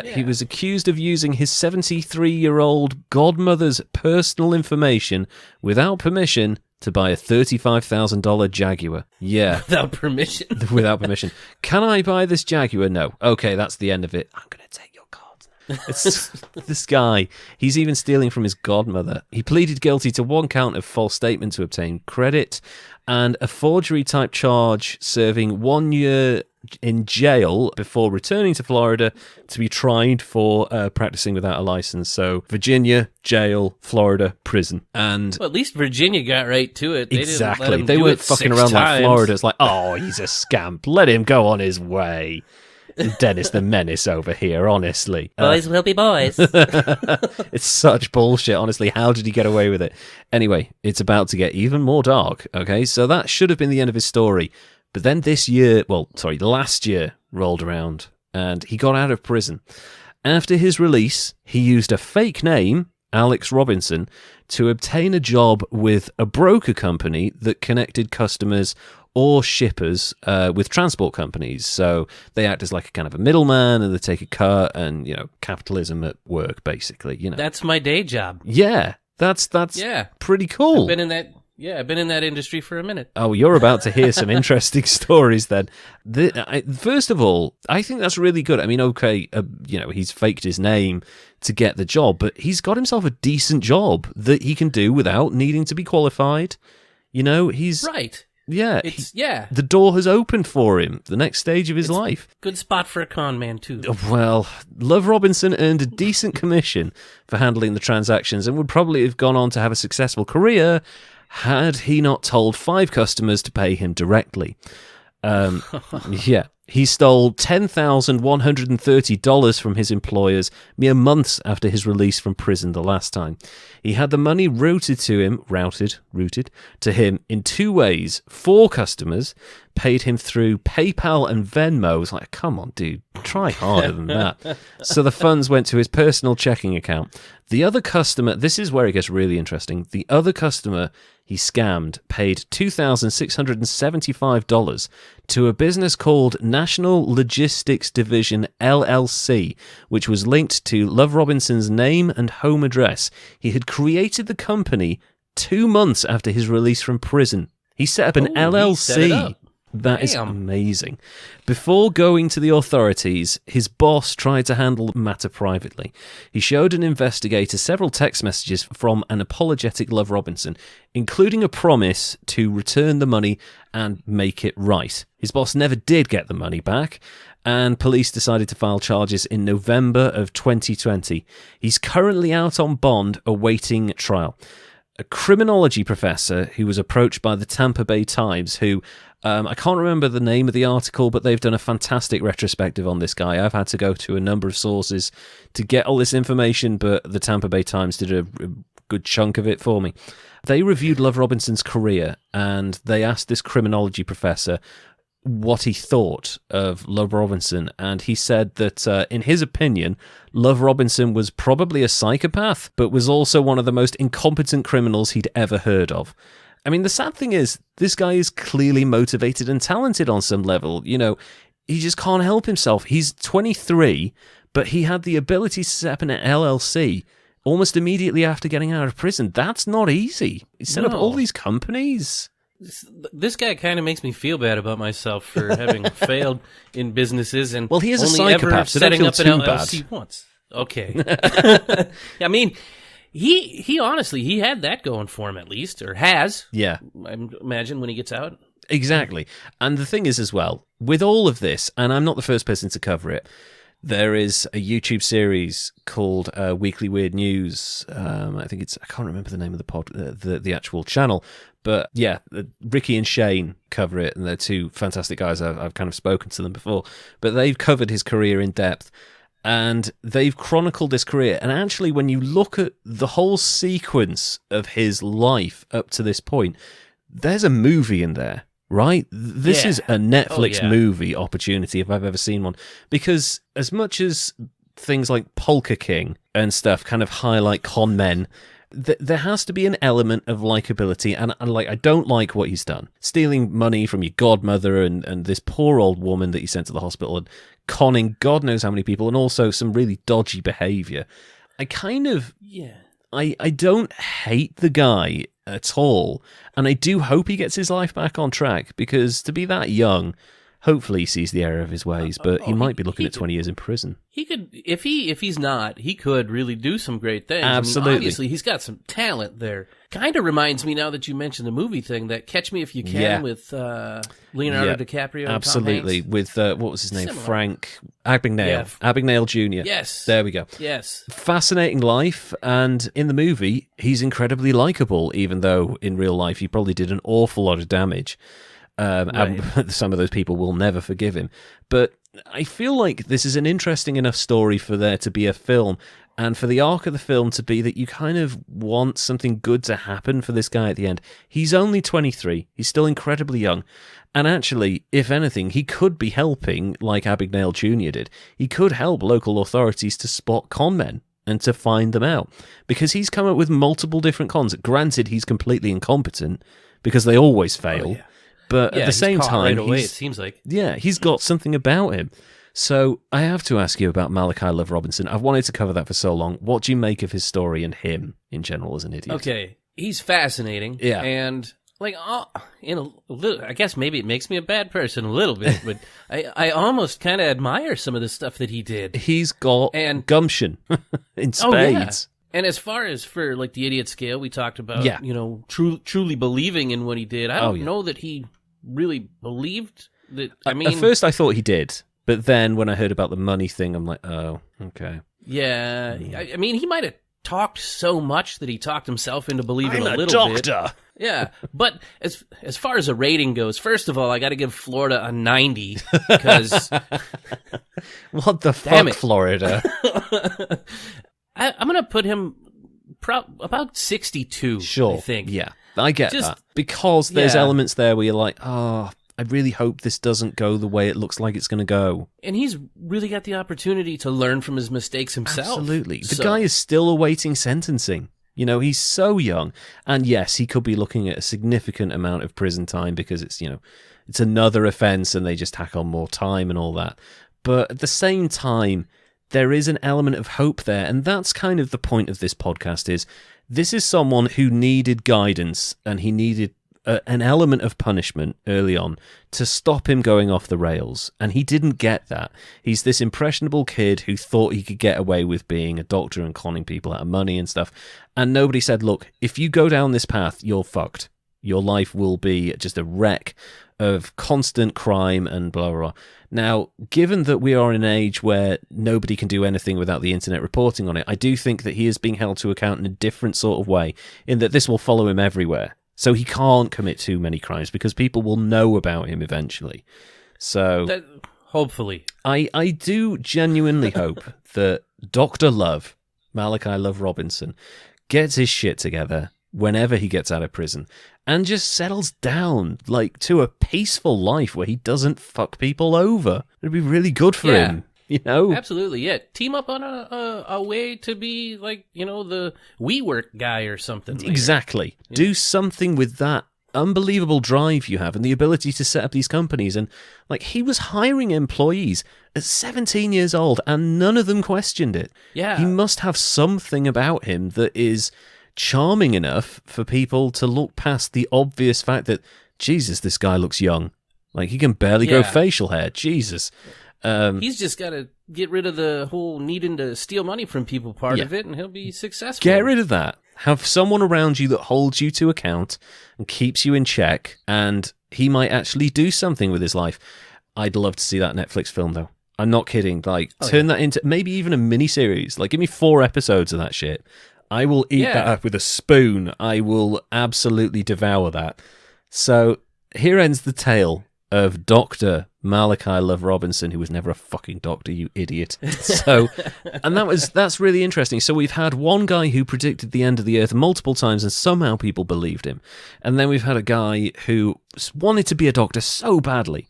He was accused of using his 73-year-old godmother's personal information without permission to buy a $35,000 Jaguar. Yeah. Without permission? Without permission. Can I buy this Jaguar? No. Okay, that's the end of it. I'm going to take your cards now. It's this guy. He's even stealing from his godmother. He pleaded guilty to one count of false statement to obtain credit and a forgery-type charge, serving 1 year in jail before returning to Florida to be tried for practicing without a license. So Virginia, jail, Florida, prison. And well, at least Virginia got right to it. Exactly. They weren't fucking around like Florida. It's like, oh, he's a scamp. Let him go on his way. Dennis the Menace over here, honestly. Boys will be boys. It's such bullshit, honestly. How did he get away with it? Anyway, it's about to get even more dark, okay? So that should have been the end of his story. But then last year rolled around and he got out of prison. After his release, he used a fake name, Alex Robinson, to obtain a job with a broker company that connected customers or shippers with transport companies. So they act as like a kind of a middleman and they take a cut and, you know, capitalism at work, basically, you know. That's my day job. Yeah, that's pretty cool. I've been in that industry for a minute. Oh, you're about to hear some interesting stories then. First of all, I think that's really good. I mean, okay, he's faked his name to get the job, but he's got himself a decent job that he can do without needing to be qualified. You know, he's... Right. Yeah. The door has opened for him, the next stage of his life. Good spot for a con man, too. Well, Lev Robinson earned a decent commission for handling the transactions and would probably have gone on to have a successful career had he not told 5 customers to pay him directly. Yeah. He stole $10,130 from his employers mere months after his release from prison the last time. He had the money routed to him in 2 ways. 4 customers paid him through PayPal and Venmo. I was like, come on, dude, try harder than that. So the funds went to his personal checking account. The other customer, this is where it gets really interesting. The other customer he scammed paid $2,675 to a business called National Logistics Division LLC, which was linked to Lev Robinson's name and home address. He had created the company 2 months after his release from prison. He set up an He LLC. set it up. That is Damn. amazing. Before going to the authorities, his boss tried to handle the matter privately. He showed an investigator several text messages from an apologetic Love Robinson, including a promise to return the money and make it right. His boss never did get the money back, and police decided to file charges in November of 2020. He's currently out on bond awaiting trial. A criminology professor who was approached by the Tampa Bay Times, who I can't remember the name of the article, but they've done a fantastic retrospective on this guy. I've had to go to a number of sources to get all this information, but the Tampa Bay Times did a good chunk of it for me. They reviewed Love Robinson's career, and they asked this criminology professor what he thought of Love Robinson, and he said that, in his opinion, Love Robinson was probably a psychopath, but was also one of the most incompetent criminals he'd ever heard of. I mean, the sad thing is, this guy is clearly motivated and talented on some level. You know, he just can't help himself. He's 23, but he had the ability to set up an LLC almost immediately after getting out of prison. That's not easy. He set up all these companies. This guy kind of makes me feel bad about myself for having failed in businesses and well, he is a only psychopath, ever so setting up an don't feel LLC too bad. once. Okay. I mean, he honestly, he had that going for him at least, or has. Yeah. I imagine when he gets out. Exactly. And the thing is as well, with all of this, and I'm not the first person to cover it, there is a YouTube series called Weekly Weird News. I think I can't remember the name of the actual channel, but yeah, Ricky and Shane cover it, and they're two fantastic guys. I've kind of spoken to them before, but they've covered his career in depth, and they've chronicled his career. And actually, when you look at the whole sequence of his life up to this point, there's a movie in there. Right? This is a Netflix movie opportunity if I've ever seen one. Because as much as things like Polka King and stuff kind of highlight con men, there has to be an element of likability. And like, I don't like what he's done. Stealing money from your godmother and this poor old woman that he sent to the hospital and conning God knows how many people, and also some really dodgy behavior. I kind of... Yeah. I don't hate the guy at all, and I do hope he gets his life back on track, because to be that young, hopefully he sees the error of his ways, but he might be looking at 20 years in prison. He could, if he's not, he could really do some great things. Absolutely. I mean, obviously, he's got some talent there. Kind of reminds me, now that you mentioned the movie thing, that Catch Me If You Can with Leonardo DiCaprio. Absolutely. And Tom Hanks. With, what was his name? Similar. Frank Abagnale. Yeah. Abagnale Jr. Yes. There we go. Yes. Fascinating life, and in the movie, he's incredibly likable, even though in real life he probably did an awful lot of damage. Right. And some of those people will never forgive him. But I feel like this is an interesting enough story for there to be a film, and for the arc of the film to be that you kind of want something good to happen for this guy at the end. He's only 23. He's still incredibly young. And actually, if anything, he could be helping, like Abagnale Jr. did. He could help local authorities to spot con men and to find them out, because he's come up with multiple different cons. Granted, he's completely incompetent, because they always fail. Oh, yeah. But at the same time, right away, it seems like. Yeah, he's got something about him. So I have to ask you about Malachi Love Robinson. I've wanted to cover that for so long. What do you make of his story and him in general as an idiot? Okay, he's fascinating. Yeah, and like, in a little, I guess maybe it makes me a bad person a little bit, but I almost kind of admire some of the stuff that he did. He's got gumption in spades. Oh, yeah. And as far as for like the idiot scale, we talked about, truly believing in what he did. I don't know that he really believed that. I mean, at first I thought he did, but then when I heard about the money thing, I'm like, oh, okay. Yeah, I mean, he might have talked so much that he talked himself into believing a little doctor. Bit. Yeah, but as far as a rating goes, first of all, I got to give Florida a 90 because what the fuck, Florida? I'm gonna put him about 62. Sure, I think. Yeah, I get that, because there's elements there where you're like, oh, I really hope this doesn't go the way it looks like it's going to go. And he's really got the opportunity to learn from his mistakes himself. Absolutely. The guy is still awaiting sentencing. You know, he's so young. And yes, he could be looking at a significant amount of prison time because it's, it's another offense and they just tack on more time and all that. But at the same time, there is an element of hope there. And that's kind of the point of this podcast is this is someone who needed guidance, and he needed an element of punishment early on to stop him going off the rails, and he didn't get that. He's this impressionable kid who thought he could get away with being a doctor and conning people out of money and stuff, and nobody said, look, if you go down this path, you're fucked. Your life will be just a wreck of constant crime and blah, blah, blah. Now, given that we are in an age where nobody can do anything without the internet reporting on it, I do think that he is being held to account in a different sort of way, in that this will follow him everywhere. So he can't commit too many crimes because people will know about him eventually. So hopefully. I do genuinely hope that Dr. Love, Malachi Love Robinson, gets his shit together whenever he gets out of prison and just settles down like to a peaceful life where he doesn't fuck people over. It'd be really good for him, you know? Absolutely, yeah. Team up on a way to be like, you know, the WeWork guy or something. Later. Exactly. Yeah. Do something with that unbelievable drive you have and the ability to set up these companies. And like, he was hiring employees at 17 years old and none of them questioned it. Yeah. He must have something about him that is charming enough for people to look past the obvious fact that, Jesus, this guy looks young. Like, he can barely grow facial hair. Jesus. He's just got to get rid of the whole needing to steal money from people part of it, and he'll be successful. Get rid of that. Have someone around you that holds you to account and keeps you in check, and he might actually do something with his life. I'd love to see that Netflix film, though. I'm not kidding. Like, turn that into maybe even a mini-series. Like, give me 4 episodes of that shit. I will eat that up with a spoon. I will absolutely devour that. So here ends the tale of Dr. Malachi Love Robinson, who was never a fucking doctor, you idiot. So, and that's really interesting. So we've had one guy who predicted the end of the earth multiple times and somehow people believed him. And then we've had a guy who wanted to be a doctor so badly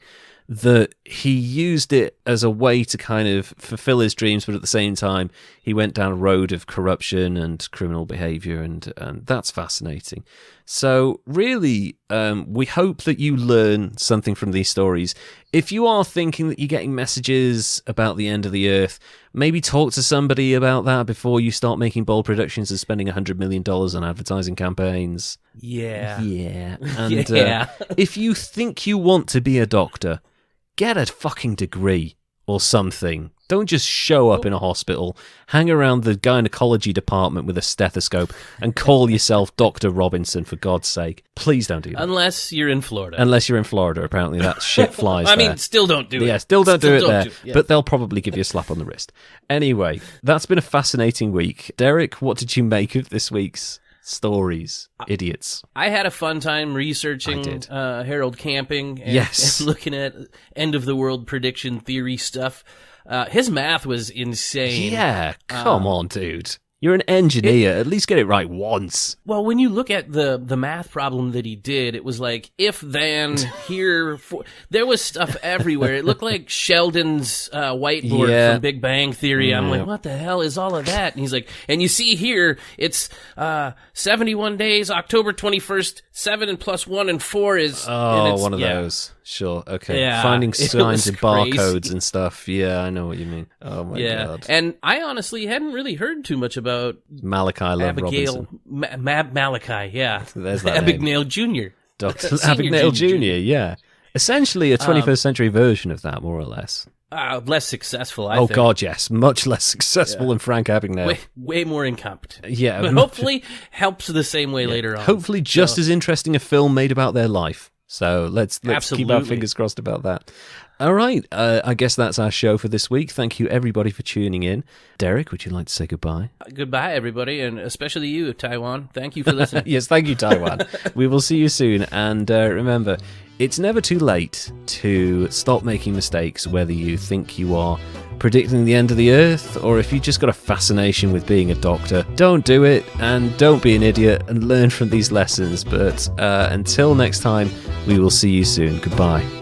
that he used it as a way to kind of fulfill his dreams, but at the same time, he went down a road of corruption and criminal behavior, and that's fascinating. So really, we hope that you learn something from these stories. If you are thinking that you're getting messages about the end of the earth, maybe talk to somebody about that before you start making bold predictions and spending $100 million on advertising campaigns. Yeah. Yeah. And if you think you want to be a doctor, get a fucking degree or something. Don't just show up in a hospital, hang around the gynecology department with a stethoscope, and call yourself Dr. Robinson, for God's sake. Please don't do that. Unless you're in Florida. Apparently that shit flies there. I mean, still don't do it. Yeah, still don't do it there. Yeah. But they'll probably give you a slap on the wrist. Anyway, that's been a fascinating week. Derek, what did you make of this week's stories? Idiots. I had a fun time researching Harold Camping and looking at end of the world prediction theory stuff. His math was insane. Yeah, come on, dude. You're an engineer. At least get it right once. Well, when you look at the math problem that he did, it was like, if, then, here, for... There was stuff everywhere. It looked like Sheldon's whiteboard from Big Bang Theory. I'm like, what the hell is all of that? And he's like, and you see here, it's 71 days, October 21st, 7 plus 1 and 4 is... Oh, one of those. Sure, okay. Yeah, finding signs and barcodes and stuff. Yeah, I know what you mean. Oh, my God. And I honestly hadn't really heard too much about Malachi Love Robinson. Malachi, yeah. There's that Abagnale Jr. Dr. Abagnale Jr., yeah. Essentially a 21st century version of that, more or less. Less successful, I think. Oh, God, yes. Much less successful than Frank Abagnale. Way more incompetent. Yeah. But hopefully helps the same way later on. Hopefully just as interesting a film made about their life. So let's keep our fingers crossed about that. All right. I guess that's our show for this week. Thank you, everybody, for tuning in. Derek, would you like to say goodbye? Goodbye, everybody, and especially you, Taiwan. Thank you for listening. Yes, thank you, Taiwan. We will see you soon. And remember, it's never too late to stop making mistakes, whether you think you are predicting the end of the earth or if you just got a fascination with being a doctor. Don't do it, and don't be an idiot, and learn from these lessons. But until next time, we will see you soon. Goodbye.